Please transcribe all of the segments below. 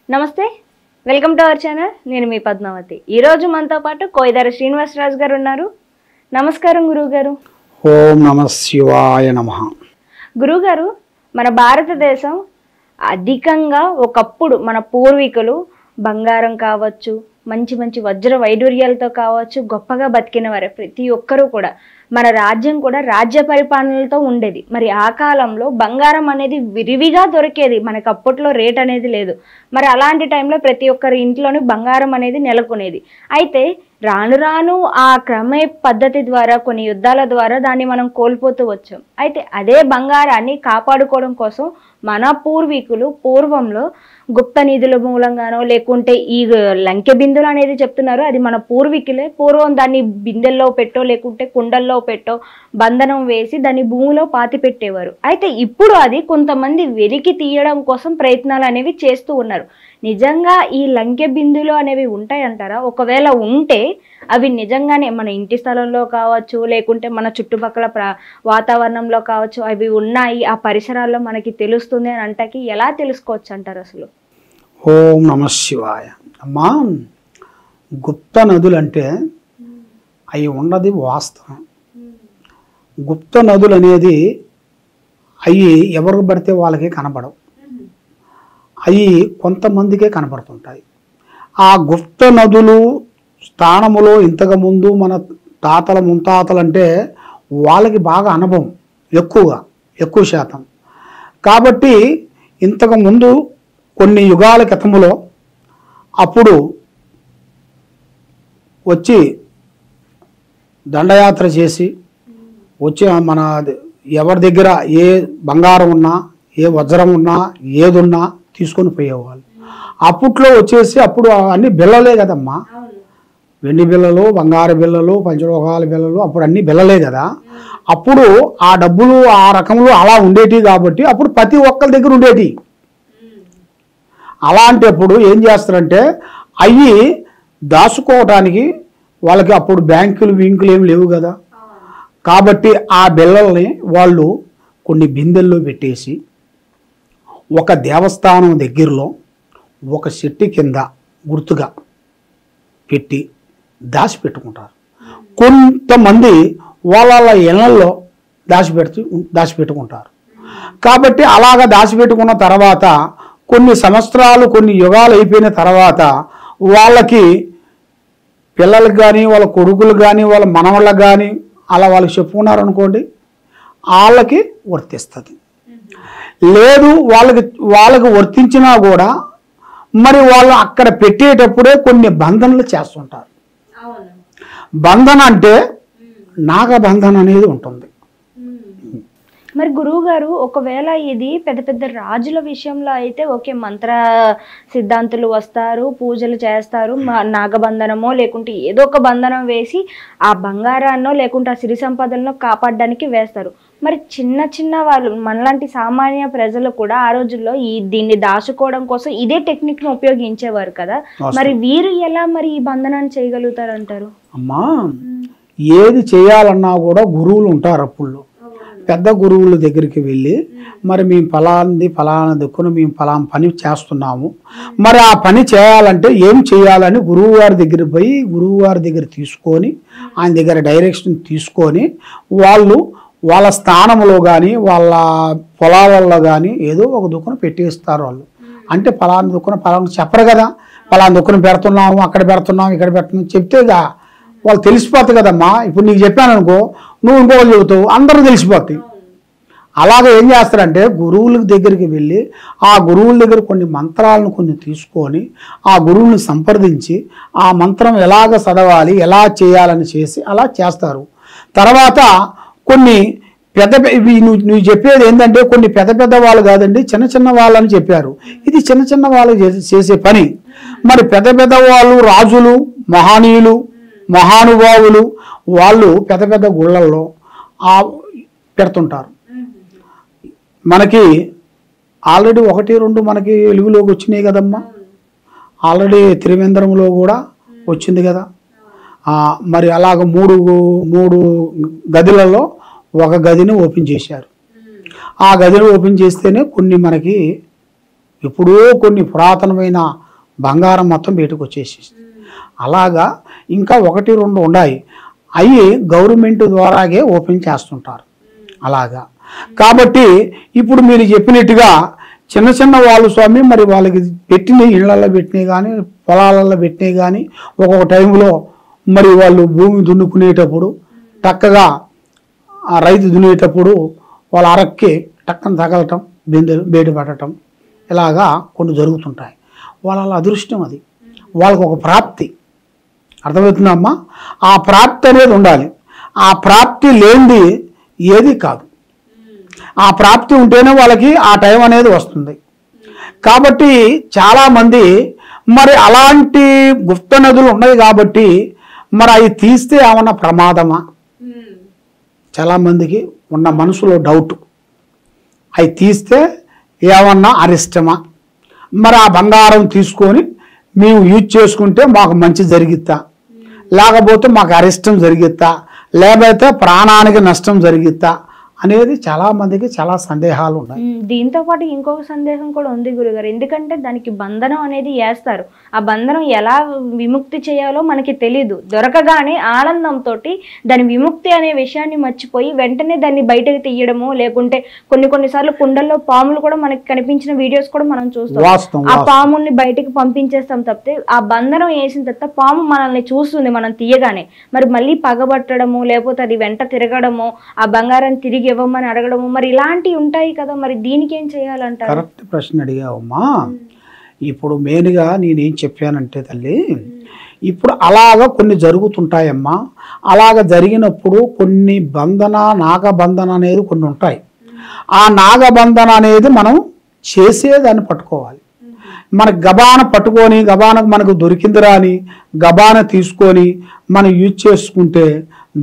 నమస్తే, welcome to our channel. నేను మీ పద్మావతి. ఈరోజు మనతో పాటు కోయిదారి శ్రీనివాసరాజు గారు ఉన్నారు. నమస్కారం గురువుగారు. ఓం నమ శివాయ నమః. గురువుగారు, మన భారతదేశం అధికంగా ఒకప్పుడు మన పూర్వీకులు బంగారం కావచ్చు, మంచి మంచి వజ్ర వైడూర్యాలతో కావచ్చు గొప్పగా బతికిన వారు. ప్రతి ఒక్కరూ కూడా మన రాజ్యం కూడా రాజ్య పరిపాలనలతో ఉండేది. మరి ఆ కాలంలో బంగారం అనేది విరివిగా దొరికేది. మనకు అప్పట్లో రేట్ అనేది లేదు. మరి అలాంటి టైంలో ప్రతి ఒక్కరి ఇంట్లోనూ బంగారం అనేది నెలకొనేది. అయితే రాను రాను ఆ క్రమే పద్ధతి ద్వారా కొన్ని యుద్ధాల ద్వారా దాన్ని మనం కోల్పోతూ వచ్చాం. అయితే అదే బంగారాన్ని కాపాడుకోవడం కోసం మన పూర్వీకులు పూర్వంలో గుప్త నిధుల మూలంగానో లేకుంటే ఈ లంకె బిందులు అనేది చెప్తున్నారు, అది మన పూర్వీకులే పూర్వం దాన్ని బిందెల్లో పెట్టో లేకుంటే కుండల్లో పెట్టో బంధనం వేసి దాన్ని భూమిలో పాతి పెట్టేవారు. అయితే ఇప్పుడు అది కొంతమంది వెలికి తీయడం కోసం ప్రయత్నాలు అనేవి చేస్తూ ఉన్నారు. నిజంగా ఈ లంకె బిందులు అనేవి ఉంటాయంటారా? ఒకవేళ ఉంటే అవి నిజంగానే మన ఇంటి స్థలంలో కావచ్చు లేకుంటే మన చుట్టుపక్కల వాతావరణంలో కావచ్చు అవి ఉన్నాయి, ఆ పరిసరాల్లో మనకి తెలుస్తుంది అని అంటకి ఎలా తెలుసుకోవచ్చు అంటారు అసలు? ఓం నమ శివాయ. అమ్మా, గుప్త నదులు అంటే అవి ఉన్నది వాస్తవం. గుప్త నదులు అనేది అవి ఎవరికి పడితే వాళ్ళకి కనపడవు, అవి కొంతమందికే కనపడుతుంటాయి. ఆ గుప్త నదులు స్థానములో ఇంతకుముందు మన తాతల ముంతాతలు అంటే వాళ్ళకి బాగా అనుభవం ఎక్కువ శాతం. కాబట్టి ఇంతకుముందు కొన్ని యుగాల క్రితములో అప్పుడు వచ్చి దండయాత్ర చేసి వచ్చి మన ఎవరి దగ్గర ఏ బంగారం ఉన్నా ఏ వజ్రం ఉన్నా ఏదున్నా తీసుకొని పోయేవాళ్ళు. అప్పట్లో వచ్చేసి అప్పుడు అన్ని బిళ్ళలే కదమ్మా, వెండి బిళ్ళలు, బంగారు బిళ్ళలు, పంచలోహాల బిళ్ళలు, అప్పుడు అన్ని బిళ్ళలే కదా. అప్పుడు ఆ డబ్బులు ఆ రకంలో అలా ఉండేటి కాబట్టి అప్పుడు ప్రతి ఒక్కరి దగ్గర ఉండేటి. అలాంటప్పుడు ఏం చేస్తారంటే అవి దాచుకోవటానికి వాళ్ళకి అప్పుడు బ్యాంకులు ఏమి లేవు కదా. కాబట్టి ఆ బిళ్ళల్ని వాళ్ళు కొన్ని బిందెల్లో పెట్టేసి ఒక దేవస్థానం దగ్గరలో ఒక చెట్టు కింద గుర్తుగా పెట్టి దాచిపెట్టుకుంటారు. కొంతమంది వాళ్ళ ఇళ్లలో దాచిపెట్టుకుంటారు. కాబట్టి అలాగా దాచిపెట్టుకున్న తర్వాత కొన్ని సంవత్సరాలు కొన్ని యుగాలు అయిపోయిన తర్వాత వాళ్ళకి పిల్లలకు కానీ వాళ్ళ కొడుకులు కానీ వాళ్ళ మనవళ్ళకు కానీ అలా వాళ్ళకి చెప్పుకున్నారు అనుకోండి, వాళ్ళకి వర్తిస్తుంది. లేదు వాళ్ళకి వర్తించినా కూడా మరి వాళ్ళు అక్కడ పెట్టేటప్పుడే కొన్ని బంధనలు చేస్తుంటారు. బంధన అంటే నాగబంధన అనేది ఉంటుంది. మరి గురువు గారు, ఒకవేళ ఇది పెద్ద పెద్ద రాజుల విషయంలో అయితే ఓకే, మంత్ర సిద్ధాంతులు వస్తారు, పూజలు చేస్తారు, నాగబంధనమో లేకుంటే ఏదో ఒక బంధనం వేసి ఆ బంగారాన్నో లేకుంటే ఆ సిరి సంపదలను కాపాడడానికి వేస్తారు. మరి చిన్న చిన్న వాళ్ళు మనలాంటి సామాన్య ప్రజలు కూడా ఆ రోజుల్లో దీన్ని దాచుకోవడం కోసం ఇదే టెక్నిక్ ను ఉపయోగించేవారు కదా. మరి వీరు ఎలా మరి ఈ బంధనాన్ని చేయగలుగుతారు అంటారు? అమ్మా, ఏది చేయాలన్నా కూడా గురువులు ఉంటారు. అప్పుడు పెద్ద గురువుల దగ్గరికి వెళ్ళి మరి మేము ఫలానా దిక్కున మేము ఫలానా పని చేస్తున్నాము, మరి ఆ పని చేయాలంటే ఏం చేయాలని గురువు గారి దగ్గర పోయి గురువు గారి దగ్గర తీసుకొని ఆయన దగ్గర డైరెక్షన్ తీసుకొని వాళ్ళ స్థానంలో కానీ వాళ్ళ పొలాలలో కానీ ఏదో ఒక దుక్కున పెట్టేస్తారు వాళ్ళు. అంటే ఫలానా దుక్కున ఫలానా చెప్పరు కదా, ఫలానా దుక్కున పెడుతున్నాము, అక్కడ పెడుతున్నాము, ఇక్కడ పెడుతున్నాం చెప్తేగా వాళ్ళు తెలిసిపోతుంది కదమ్మా. ఇప్పుడు నీకు చెప్పాను అనుకో, నువ్వు ఇంకోళ్ళు చెబుతావు, అందరూ తెలిసిపోతాయి. అలాగే ఏం చేస్తారంటే గురువుల దగ్గరికి వెళ్ళి ఆ గురువుల దగ్గర కొన్ని మంత్రాలను కొన్ని తీసుకొని ఆ గురువుని సంప్రదించి ఆ మంత్రం ఎలాగ చదవాలి ఎలా చేయాలని చేసి అలా చేస్తారు. తర్వాత కొన్ని నువ్వు చెప్పేది ఏంటంటే కొన్ని పెద్ద వాళ్ళు కాదండి, చిన్న చిన్న వాళ్ళని చెప్పారు. ఇది చిన్న చిన్న వాళ్ళు చేసే పని. మరి పెద్ద వాళ్ళు రాజులు, మహనీయులు, మహానుభావులు వాళ్ళు పెద్ద గుళ్ళల్లో పెడుతుంటారు. మనకి ఆల్రెడీ 1-2 మనకి వెలుగులోకి వచ్చినాయి కదమ్మా. ఆల్రెడీ త్రివేంద్రంలో కూడా వచ్చింది కదా. మరి అలాగ మూడు గదులలో ఒక గదిని ఓపెన్ చేశారు. ఆ గదిని ఓపెన్ చేస్తేనే కొన్ని మనకి ఎప్పుడో కొన్ని పురాతనమైన బంగారం మొత్తం బయటకు వచ్చేసి అలాగా ఇంకా 1-2 ఉన్నాయి. అవి గవర్నమెంట్ ద్వారాగే ఓపెన్ చేస్తుంటారు అలాగా. కాబట్టి ఇప్పుడు మీరు చెప్పినట్టుగా చిన్న చిన్న వాళ్ళు స్వామి మరి వాళ్ళకి పెట్టిన ఇళ్లలో పెట్టినవి కానీ పొలాలలో పెట్టినవి కానీ ఒక్కొక్క టైంలో మరి వాళ్ళు భూమి దున్నుకునేటప్పుడు టక్కగా ఆ రైతు దున్నేటప్పుడు వాళ్ళ అరక్కి టక్కన తగలటం బయట పడటం ఇలాగా కొన్ని జరుగుతుంటాయి. వాళ్ళ అదృష్టం అది, వాళ్ళకు ఒక ప్రాప్తి. అర్థమవుతుందమ్మా? ఆ ప్రాప్తి అనేది ఉండాలి. ఆ ప్రాప్తి లేనిది ఏది కాదు. ఆ ప్రాప్తి ఉంటేనే వాళ్ళకి ఆ టైం అనేది వస్తుంది. కాబట్టి చాలామంది మరి అలాంటి గుప్త నదులు ఉన్నాయి కాబట్టి మరి అవి తీస్తే ఏమన్నా ప్రమాదమా? చాలామందికి ఉన్న మనసులో డౌట్, అవి తీస్తే ఏమన్నా అరిష్టమా? మరి ఆ బంగారం తీసుకొని మేము యూజ్ చేసుకుంటే మాకు మంచి జరిగిద్దా, లేకపోతే మాకు అరిష్టం జరిగిద్దా, లేకపోతే ప్రాణానికి నష్టం జరిగిద్దా అనేది చాలామందికి చాలా సందేహాలు ఉన్నాయి. దీంతో పాటు ఇంకొక సందేహం కూడా ఉంది గురుగారు. ఎందుకంటే దానికి బంధనం అనేది వేస్తారు. ఆ బంధనం ఎలా విముక్తి చేయాలో మనకి తెలీదు. దొరకగానే ఆనందంతో దాని విముక్తి అనే విషయాన్ని మర్చిపోయి వెంటనే దాన్ని బయటకు తీయడము, లేకుంటే కొన్నిసార్లు కుండల్లో పాములు కూడా మనకి కనిపించిన వీడియోస్ కూడా మనం చూస్తాం. ఆ పాముల్ని బయటకు పంపించేస్తాం తప్పితే ఆ బంధనం వేసిన తర్వాత పాము మనల్ని చూస్తుంది మనం తీయగానే. మరి మళ్ళీ పగబట్టడము, లేకపోతే అది వెంట తిరగడము, ఆ బంగారం తిరిగి ఇవ్వమని అడగడము, మరి ఇలాంటివి ఉంటాయి కదా. మరి దీనికి ఏం చేయాలంటారు? కరెక్ట్ ప్రశ్న అడిగావమ్మా. ఇప్పుడు మెయిన్గా నేనేం చెప్పానంటే తల్లి, ఇప్పుడు అలాగ కొన్ని జరుగుతుంటాయమ్మా. అలాగ జరిగినప్పుడు కొన్ని నాగబంధన అనేది కొన్ని ఉంటాయి. ఆ నాగబంధన అనేది మనం చేసేదాన్ని పట్టుకోవాలి. మనకు గబాన పట్టుకొని మనకు దొరికిందిరా అని గబాన తీసుకొని మనం యూజ్ చేసుకుంటే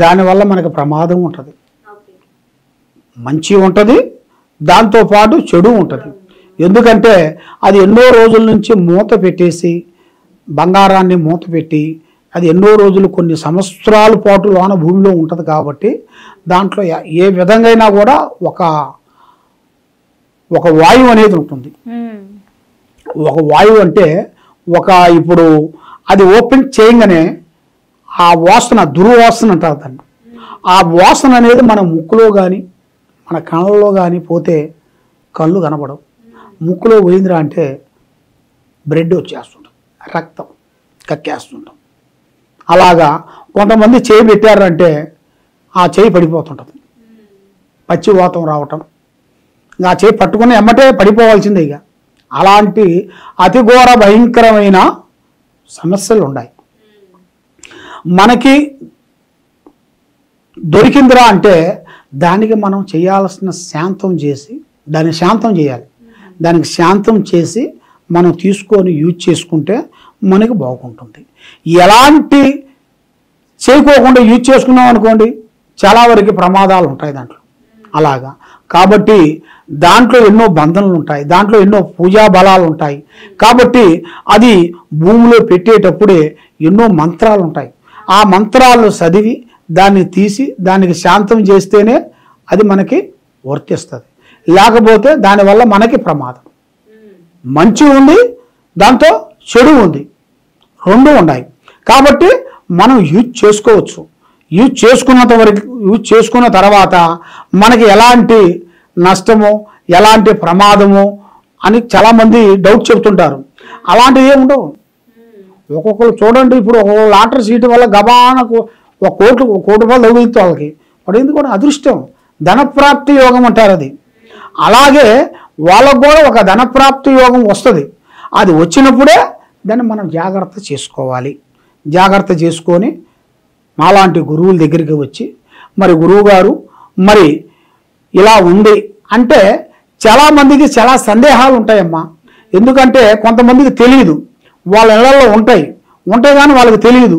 దానివల్ల మనకు ప్రమాదం ఉంటుంది. మంచి ఉంటుంది, దాంతోపాటు చెడు ఉంటుంది. ఎందుకంటే అది ఎన్నో రోజుల నుంచి మూత పెట్టేసి బంగారాన్ని మూత పెట్టి అది ఎన్నో రోజులు కొన్ని సంవత్సరాల పాటు లోన భూమిలో ఉంటుంది. కాబట్టి దాంట్లో ఏ విధంగా కూడా ఒక వాయువు అనేది ఉంటుంది. ఒక వాయువు అంటే ఇప్పుడు అది ఓపెన్ చేయగానే ఆ వాసన దుర్వాసన అంటారు దాన్ని. ఆ వాసన అనేది మన ముక్కులో కానీ మన కళ్ళలో కానీ పోతే కళ్ళు కనపడవు. ముక్కులో పోయిందిరా అంటే బ్రెడ్ వచ్చేస్తుంటాం, రక్తం కక్కేస్తుంటాం. అలాగా కొంతమంది చేయి పెట్టారంటే ఆ చేయి పడిపోతుంటుంది, పచ్చి వాతం రావటం, ఆ చేయి పట్టుకుని ఎమ్మటే పడిపోవాల్సిందే. ఇక అలాంటి అతి ఘోర భయంకరమైన సమస్యలు ఉన్నాయి. మనకి దొరికిందిరా అంటే దానికి మనం చేయాల్సిన శాంతం చేసి దాన్ని శాంతం చేయాలి. దానికి శాంతం చేసి మనం తీసుకొని యూజ్ చేసుకుంటే మనకి బాగుంటుంది. ఎలాంటి చేయకోకుండా యూజ్ చేసుకున్నాం అనుకోండి చాలా వరకు ప్రమాదాలు ఉంటాయి దాంట్లో. అలాగా కాబట్టి దాంట్లో ఎన్నో బంధనలు ఉంటాయి, దాంట్లో ఎన్నో పూజా బలాలు ఉంటాయి. కాబట్టి అది భూమిలో పెట్టేటప్పుడే ఎన్నో మంత్రాలు ఉంటాయి. ఆ మంత్రాలు చదివి దాన్ని తీసి దానికి శాంతం చేస్తేనే అది మనకి వర్తిస్తుంది. లేకపోతే దానివల్ల మనకి ప్రమాదం. మంచి ఉంది, దాంతో చెడు ఉంది, రెండు ఉన్నాయి. కాబట్టి మనం యూజ్ చేసుకోవచ్చు. యూజ్ చేసుకున్న తర్వాత మనకి ఎలాంటి నష్టమో ఎలాంటి ప్రమాదమో అని చాలామంది డౌట్ చెప్తుంటారు. అలాంటివి ఏమి ఉండవు. ఒక్కొక్కరు చూడండి, ఇప్పుడు ఒక లాటరీ సీటు వల్ల గబానకు ఒక కోటి రూపాయలు తగులుతుంది వాళ్ళకి. పడింది కూడా అదృష్టం, ధనప్రాప్తి యోగం అంటారు అది. అలాగే వాళ్ళకు కూడా ఒక ధనప్రాప్తి యోగం వస్తుంది. అది వచ్చినప్పుడే దాన్ని మనం జాగ్రత్త చేసుకోవాలి. జాగ్రత్త చేసుకొని మాలాంటి గురువుల దగ్గరికి వచ్చి మరి గురువుగారు మరి ఇలా ఉంది అంటే చాలామందికి చాలా సందేహాలు ఉంటాయమ్మా. ఎందుకంటే కొంతమందికి తెలియదు, వాళ్ళ ఇళ్లలో ఉంటాయి కానీ వాళ్ళకి తెలియదు.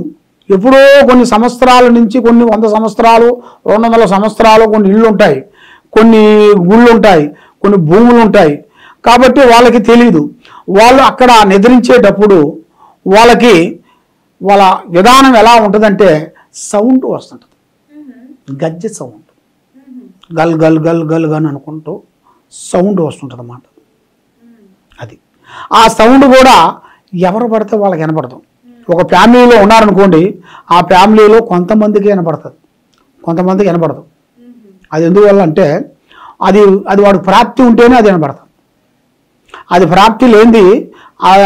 ఎప్పుడో కొన్ని సంవత్సరాల నుంచి కొన్ని 100 సంవత్సరాలు 200 సంవత్సరాలు కొన్ని ఇళ్ళు ఉంటాయి, కొన్ని గుళ్ళు ఉంటాయి, కొన్ని భూములు ఉంటాయి. కాబట్టి వాళ్ళకి తెలియదు. వాళ్ళు అక్కడ నిద్రించేటప్పుడు వాళ్ళకి వాళ్ళ విధానం ఎలా ఉంటుందంటే సౌండ్ వస్తుంటుంది, గజ్జె సౌండ్, గల్ గల్ గల్ గల్ అని అనుకుంటూ సౌండ్ వస్తుంటుంది అన్నమాట. అది ఆ సౌండ్ కూడా ఎవరు పడితే వాళ్ళకి వినపడదు. ఒక ఫ్యామిలీలో ఉన్నారనుకోండి, ఆ ఫ్యామిలీలో కొంతమందికి వినపడుతుంది, కొంతమందికి వినపడదు. అది ఎందువల్ల అంటే అది అది వాడికి ప్రాప్తి ఉంటేనే అది వినపడదు. అది ప్రాప్తి లేనిది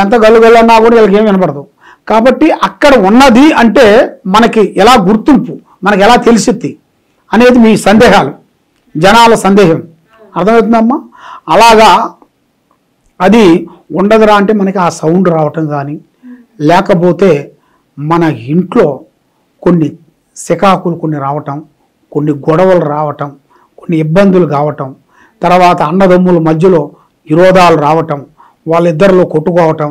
ఎంత గల్లుగల్లన్నా కూడా వీళ్ళకి ఏం వినపడదు. కాబట్టి అక్కడ ఉన్నది అంటే మనకి ఎలా గుర్తింపు, మనకి ఎలా తెలిసిద్ది అనేది మీ సందేహాలు, జనాల సందేహం. అర్థమవుతుందమ్మా? అలాగా అది ఉండదురా అంటే మనకి ఆ సౌండ్ రావటం కానీ, లేకపోతే మన ఇంట్లో కొన్ని సికాకులు కొన్ని రావటం, కొన్ని గొడవలు రావటం, కొన్ని ఇబ్బందులు కావటం, తర్వాత అన్నదమ్ముల మధ్యలో విరోధాలు రావటం, వాళ్ళిద్దరిలో కొట్టుకోవటం,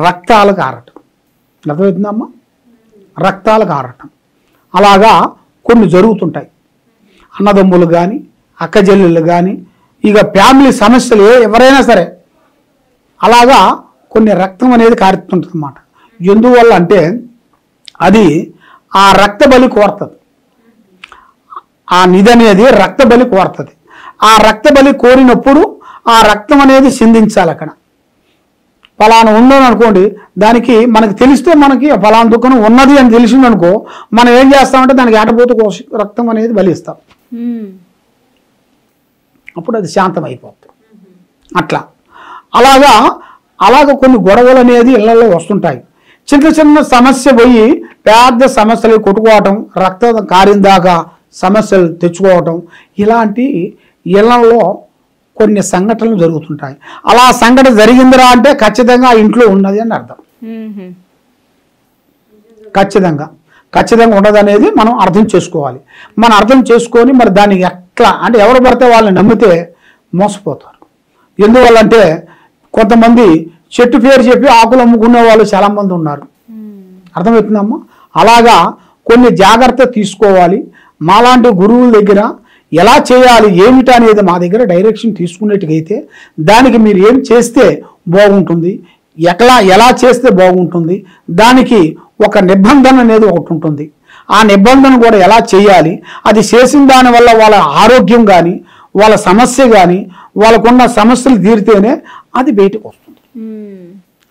రక్తాలు కారటం. అర్థమవుతుందమ్మా? రక్తాలు కారటం అలాగా కొన్ని జరుగుతుంటాయి. అన్నదమ్ములు కానీ, అక్కజెల్లెళ్ళు కానీ, ఇక ఫ్యామిలీ సమస్యలు ఎవరైనా సరే అలాగా కొన్ని రక్తం అనేది కారుతుంటుంది అన్నమాట. ఎందువల్ల అంటే అది ఆ రక్త బలి కోరుతుంది. ఆ నిధి అనేది రక్త బలి కోరుతుంది. ఆ రక్త బలి కోరినప్పుడు ఆ రక్తం అనేది సిందించాలి. అక్కడ ఫలానా ఉందని అనుకోండి, దానికి మనకి తెలిస్తే మనకి ఫలానా దుఃఖం ఉన్నది అని తెలిసిందనుకో, మనం ఏం చేస్తామంటే దానికి ఆటపోతూ రక్తం అనేది బలిస్తాం. అప్పుడు అది శాంతం అయిపోతుంది. అట్లా అలాగా కొన్ని గొడవలు అనేది ఇళ్లలో వస్తుంటాయి. చిన్న చిన్న సమస్య పోయి పెద్ద సమస్యలు కొట్టుకోవటం, రక్తం కారిన దాకా సమస్యలు తెచ్చుకోవటం, ఇలాంటి ఇళ్లలో కొన్ని సంఘటనలు జరుగుతుంటాయి. అలా సంఘటన జరిగిందిరా అంటే ఖచ్చితంగా ఆ ఇంట్లో ఉన్నది అని అర్థం. ఖచ్చితంగా ఉండదు అనేది మనం అర్థం చేసుకోవాలి. మనం అర్థం చేసుకొని మరి దానికి ఎట్లా అంటే ఎవరు పడితే వాళ్ళని నమ్మితే మోసపోతారు. ఎందువల్లంటే కొంతమంది చెట్టు పేరు చెప్పి ఆకులు అమ్ముకునే వాళ్ళు చాలామంది ఉన్నారు. అర్థమవుతుందమ్మా? అలాగా కొన్ని జాగ్రత్త తీసుకోవాలి. మాలాంటి గురువుల దగ్గర ఎలా చేయాలి ఏమిటి అనేది మా దగ్గర డైరెక్షన్ తీసుకునేట్టుగైతే దానికి మీరు ఏం చేస్తే బాగుంటుంది, ఎలా చేస్తే బాగుంటుంది, దానికి ఒక నిబంధన అనేది ఒకటి ఉంటుంది. ఆ నిబంధన కూడా ఎలా చేయాలి, అది చేసిన దానివల్ల వాళ్ళ ఆరోగ్యం కానీ, వాళ్ళ సమస్య కానీ, వాళ్ళకున్న సమస్యలు తీరితేనే అది బయటకు వస్తుంది.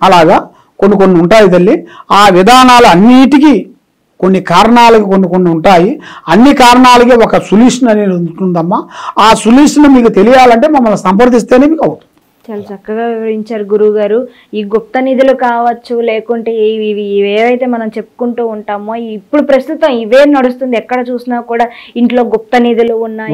అలాగా కొన్ని ఉంటాయి తల్లి. ఆ విధానాలు అన్నిటికీ కొన్ని కారణాలకి కొన్ని ఉంటాయి. అన్ని కారణాలకి ఒక సొల్యూషన్ అనేది ఉంటుందమ్మా. ఆ సొల్యూషన్ మీకు తెలియాలంటే మమ్మల్ని సంప్రదిస్తేనే మీకు అవుతుంది. చాలా చక్కగా వివరించారు గురువు గారు. ఈ గుప్త నిధులు కావచ్చు, లేకుంటే ఇవి ఏవైతే మనం చెప్పుకుంటూ ఉంటామో ఇప్పుడు ప్రస్తుతం ఇవే నడుస్తుంది. ఎక్కడ చూసినా కూడా ఇంట్లో గుప్త నిధులు ఉన్నాయి.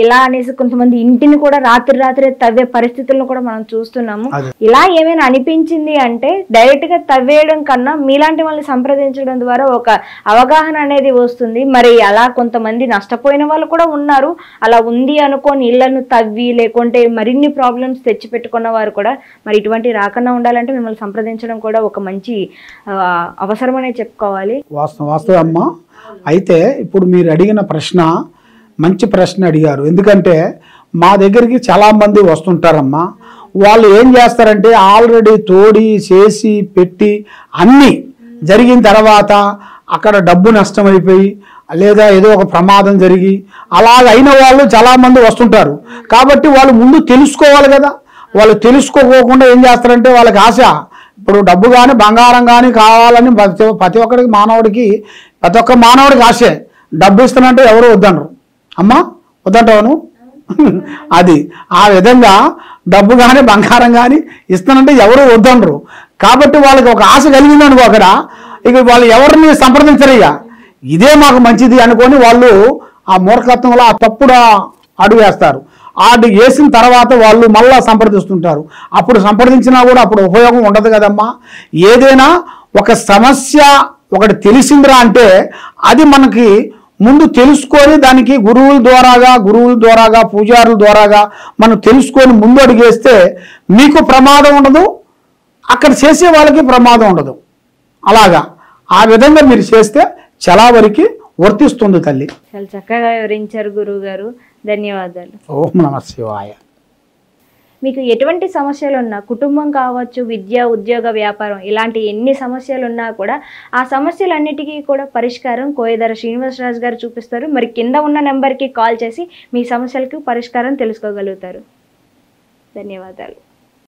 ఇలా అనేసి కొంతమంది ఇంటిని కూడా రాత్రి తవ్వే పరిస్థితులను కూడా మనం చూస్తున్నాము. ఇలా ఏమైనా అనిపించింది అంటే డైరెక్ట్ గా తవ్వేయడం కన్నా మీలాంటి వాళ్ళని సంప్రదించడం ద్వారా ఒక అవగాహన అనేది వస్తుంది. మరి అలా కొంతమంది నష్టపోయిన వాళ్ళు కూడా ఉన్నారు. అలా ఉంది అనుకోని ఇళ్లను తవ్వి లేకుంటే మరిన్ని ప్రాబ్లమ్స్ తెచ్చి పెట్టుకున్న వారు కూడా మరి ఇటువంటి రాకుండా ఉండాలంటే మిమ్మల్ని సంప్రదించడం కూడా ఒక మంచి అవసరం అనే చెప్పుకోవాలి. వాస్తవం అమ్మా. అయితే ఇప్పుడు మీరు అడిగిన ప్రశ్న మంచి ప్రశ్న అడిగారు. ఎందుకంటే మా దగ్గరికి చాలా మంది వస్తుంటారమ్మా. వాళ్ళు ఏం చేస్తారంటే ఆల్రెడీ తోడి చేసి పెట్టి అన్నీ జరిగిన తర్వాత అక్కడ డబ్బు నష్టమైపోయి లేదా ఏదో ఒక ప్రమాదం జరిగి అలాగ అయిన వాళ్ళు చాలామంది వస్తుంటారు. కాబట్టి వాళ్ళు ముందు తెలుసుకోవాలి కదా. వాళ్ళు తెలుసుకోకుండా ఏం చేస్తారంటే వాళ్ళకి ఆశ, ఇప్పుడు డబ్బు కానీ బంగారం కానీ కావాలని ప్రతి ఒక్క మానవుడికి ఆశే. డబ్బు ఇస్తానంటే ఎవరు వద్దనరు. అమ్మా వద్దంటావు అది ఆ విధంగా డబ్బు కానీ బంగారం కానీ ఇస్తానంటే ఎవరు వద్దనరు. కాబట్టి వాళ్ళకి ఒక ఆశ కలిగిందనుకో అక్కడ, ఇక వాళ్ళు ఎవరిని సంప్రదించరు. ఇక ఇదే మాకు మంచిది అనుకొని వాళ్ళు ఆ మూర్ఖత్వంలో ఆ తప్పుడు అడుగు వేస్తారు. అడుగు వేసిన తర్వాత వాళ్ళు మళ్ళా సంప్రదిస్తుంటారు. అప్పుడు సంప్రదించినా కూడా అప్పుడు ఉపయోగం ఉండదు కదమ్మా. ఏదైనా ఒక సమస్య ఒకటి తెలిసిందిరా అంటే అది మనకి ముందు తెలుసుకొని దానికి గురువుల ద్వారాగా పూజారుల ద్వారాగా మనం తెలుసుకొని ముందు అడిగేస్తే మీకు ప్రమాదం ఉండదు, అక్కడ చేసే వాళ్ళకి ప్రమాదం ఉండదు. అలాగా ఆ విధంగా మీరు చేస్తే చాలా వరకు వర్తిస్తుంది తల్లి. చాలా చక్కగా వివరించారు గురువు గారు. ధన్యవాదాలు. ఓం నమః శివాయ. మీకు ఎటువంటి సమస్యలు ఉన్నా, కుటుంబం కావచ్చు, విద్య, ఉద్యోగ, వ్యాపారం, ఇలాంటి ఎన్ని సమస్యలు ఉన్నా కూడా ఆ సమస్యలన్నిటికీ కూడా పరిష్కారం కోయదర శ్రీనివాసరాజు గారు చూపిస్తారు. మరి కింద ఉన్న నెంబర్కి కాల్ చేసి మీ సమస్యలకు పరిష్కారం తెలుసుకోగలుగుతారు. ధన్యవాదాలు.